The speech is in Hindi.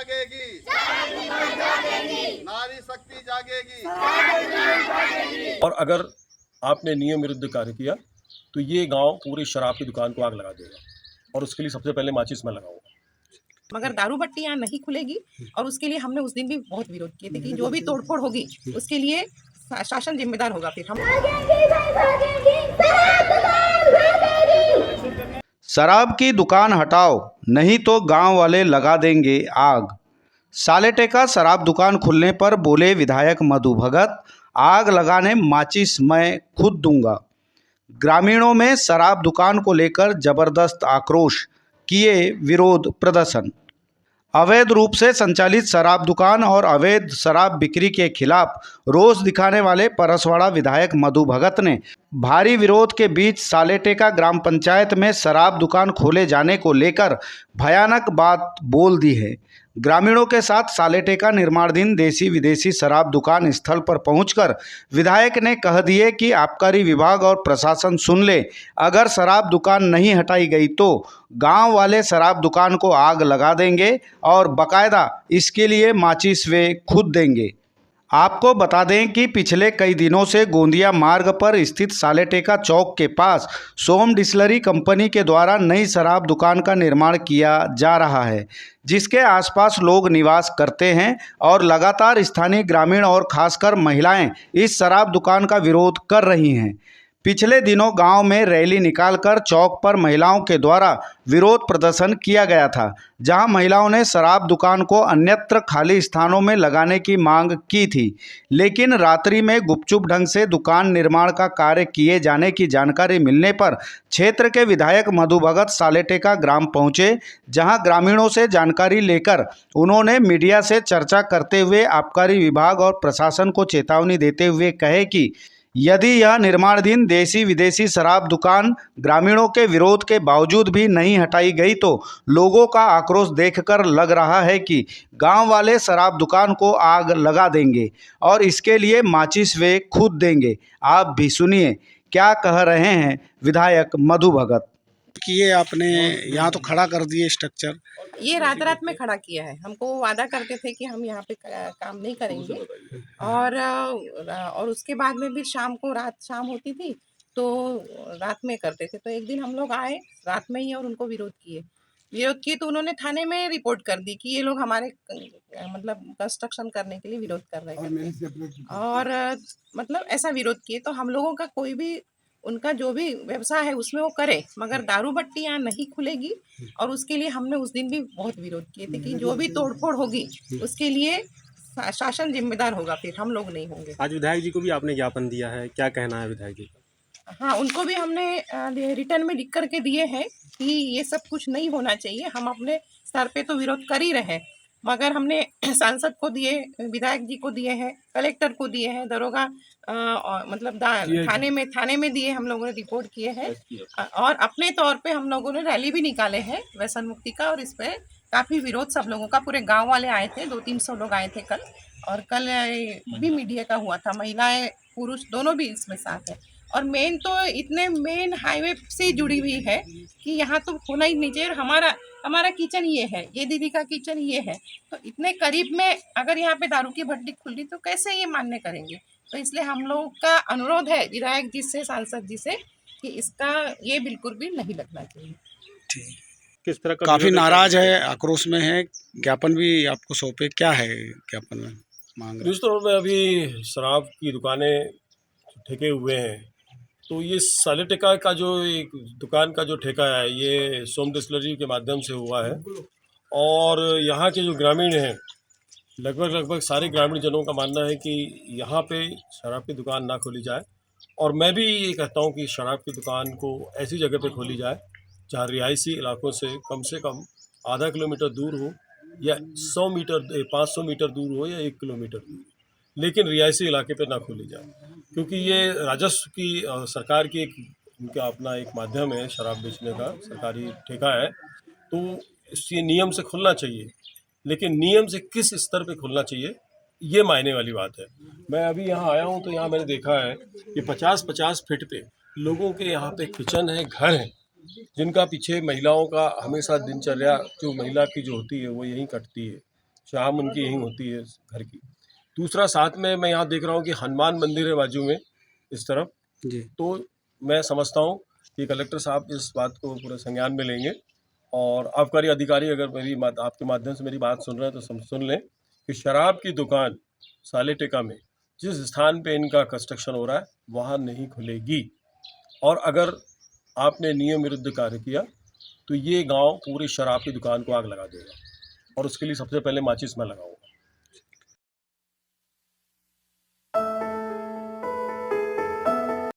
जागेगी, नारी शक्ति जागेगी। और अगर आपने नियम विरुद्ध कार्य किया तो ये गांव पूरी शराब की दुकान को आग लगा देगा, और उसके लिए सबसे पहले माचिस में लगाऊंगा। मगर दारू भट्टी यहाँ नहीं खुलेगी, और उसके लिए हमने उस दिन भी बहुत विरोध किए थे कि जो भी तोड़फोड़ होगी उसके लिए शासन जिम्मेदार होगा। फिर हम शराब की दुकान हटाओ, नहीं तो गांव वाले लगा देंगे आग। सालेटे शराब दुकान खुलने पर बोले विधायक मधु भगत, आग लगाने माचिस मैं खुद दूंगा। ग्रामीणों में शराब दुकान को लेकर जबरदस्त आक्रोश, किए विरोध प्रदर्शन। अवैध रूप से संचालित शराब दुकान और अवैध शराब बिक्री के खिलाफ रोष दिखाने वाले परसवाड़ा विधायक मधु भगत ने भारी विरोध के बीच सालेटेका ग्राम पंचायत में शराब दुकान खोले जाने को लेकर भयानक बात बोल दी है। ग्रामीणों के साथ सालेटेका निर्माणाधीन देसी विदेशी शराब दुकान स्थल पर पहुंचकर विधायक ने कह दिए कि आबकारी विभाग और प्रशासन सुन ले, अगर शराब दुकान नहीं हटाई गई तो गांव वाले शराब दुकान को आग लगा देंगे और बकायदा इसके लिए माचिस वे खुद देंगे। आपको बता दें कि पिछले कई दिनों से गोंदिया मार्ग पर स्थित सालेटेका चौक के पास सोम डिस्टिलरी कंपनी के द्वारा नई शराब दुकान का निर्माण किया जा रहा है, जिसके आसपास लोग निवास करते हैं और लगातार स्थानीय ग्रामीण और खासकर महिलाएं इस शराब दुकान का विरोध कर रही हैं। पिछले दिनों गांव में रैली निकालकर चौक पर महिलाओं के द्वारा विरोध प्रदर्शन किया गया था, जहां महिलाओं ने शराब दुकान को अन्यत्र खाली स्थानों में लगाने की मांग की थी। लेकिन रात्रि में गुपचुप ढंग से दुकान निर्माण का कार्य किए जाने की जानकारी मिलने पर क्षेत्र के विधायक मधु भगत सालेटेका ग्राम पहुंचे, जहां ग्रामीणों से जानकारी लेकर उन्होंने मीडिया से चर्चा करते हुए आबकारी विभाग और प्रशासन को चेतावनी देते हुए कहे कि यदि यह निर्माणाधीन देसी विदेशी शराब दुकान ग्रामीणों के विरोध के बावजूद भी नहीं हटाई गई तो लोगों का आक्रोश देखकर लग रहा है कि गांव वाले शराब दुकान को आग लगा देंगे और इसके लिए माचिस वे खुद देंगे। आप भी सुनिए क्या कह रहे हैं विधायक मधु भगत। किए आपने यहाँ तो खड़ा कर दिए स्ट्रक्चर। ये रात रात में खड़ा किया है। हमको वादा करते थे कि हम यहाँ पे काम नहीं करेंगे, और उसके बाद में भी शाम होती थी तो रात में करते थे। तो एक दिन हम लोग आए रात में ही और उनको विरोध किए तो उन्होंने थाने में रिपोर्ट कर दी कि ये लोग हमारे मतलब कंस्ट्रक्शन करने के लिए विरोध कर रहे हैं, और मतलब ऐसा विरोध किए। तो हम लोगों का कोई भी उनका जो भी व्यवसाय है उसमें वो करे, मगर दारू भट्टी यहाँ नहीं खुलेगी, और उसके लिए हमने उस दिन भी बहुत विरोध किए थे कि जो भी तोड़फोड़ होगी उसके लिए शासन जिम्मेदार होगा। फिर हम लोग नहीं होंगे। आज विधायक जी को भी आपने ज्ञापन दिया है, क्या कहना है विधायक जी का? हाँ, उनको भी हमने रिटर्न में लिख करके दिए हैं कि ये सब कुछ नहीं होना चाहिए। हम अपने स्तर पे तो विरोध कर ही रहे हैं, मगर हमने सांसद को दिए, विधायक जी को दिए हैं, कलेक्टर को दिए हैं, दरोगा मतलब थाने में दिए, हम लोगों ने रिपोर्ट किए हैं। और अपने तौर पे हम लोगों ने रैली भी निकाले हैं व्यसन मुक्ति का, और इस पे काफ़ी विरोध सब लोगों का, पूरे गांव वाले आए थे, 200-300 लोग आए थे कल। और कल भी मीडिया का हुआ था, महिलाएं पुरुष दोनों भी इसमें साथ है। और मेन तो इतने मेन हाईवे से जुड़ी हुई है कि यहाँ तो होना ही नहीं चाहिए। हमारा किचन ये है, ये दीदी का किचन ये है, तो इतने करीब में अगर यहाँ पे दारू की भट्टी खुली तो कैसे ये मान्य करेंगे। तो इसलिए हम लोगों का अनुरोध है विधायक जी से, सांसद जी से, कि इसका ये बिल्कुल भी नहीं लगना चाहिए। ठीक, किस तरह का काफी नाराज है, आक्रोश में है, ज्ञापन भी आपको सौंपे, क्या है ज्ञापन में मांग रहे? जिस तौर पर अभी शराब की दुकानें ठेके हुए हैं, तो ये सालेटेका का जो एक दुकान का जो ठेका है ये सोम डिस्टिलरी के माध्यम से हुआ है, और यहाँ के जो ग्रामीण हैं लगभग सारे ग्रामीण जनों का मानना है कि यहाँ पे शराब की दुकान ना खोली जाए। और मैं भी ये कहता हूँ कि शराब की दुकान को ऐसी जगह पे खोली जाए जहाँ रिहायशी इलाकों से कम आधा किलोमीटर दूर हो, या 500 मीटर दूर हो, या 1 किलोमीटर दूर, लेकिन रिहायशी इलाके पे ना खोली जाए, क्योंकि ये राजस्व की सरकार की उनका अपना एक माध्यम है शराब बेचने का, सरकारी ठेका है, तो ये नियम से खुलना चाहिए। लेकिन नियम से किस स्तर पे खुलना चाहिए ये मायने वाली बात है। मैं अभी यहाँ आया हूँ तो यहाँ मैंने देखा है कि 50-50 फीट पे लोगों के यहाँ पे किचन है, घर है, जिनका पीछे महिलाओं का हमेशा दिनचर्या जो महिला की जो होती है वो यहीं कटती है। शाम उनकी यहीं होती है घर की। दूसरा, साथ में मैं यहाँ देख रहा हूँ कि हनुमान मंदिर है बाजू में इस तरफ। जी। तो मैं समझता हूँ कि कलेक्टर साहब इस बात को पूरे संज्ञान में लेंगे और आबकारी अधिकारी अगर आपके माध्यम से मेरी बात सुन रहे हैं तो सुन लें कि शराब की दुकान सालेटिका में जिस स्थान पे इनका कंस्ट्रक्शन हो रहा है वहाँ नहीं खुलेगी। और अगर आपने नियम विरुद्ध कार्य किया तो ये गांव पूरी शराब की दुकान को आग लगा देगा और उसके लिए सबसे पहले माचिस मैं लगाऊंगा।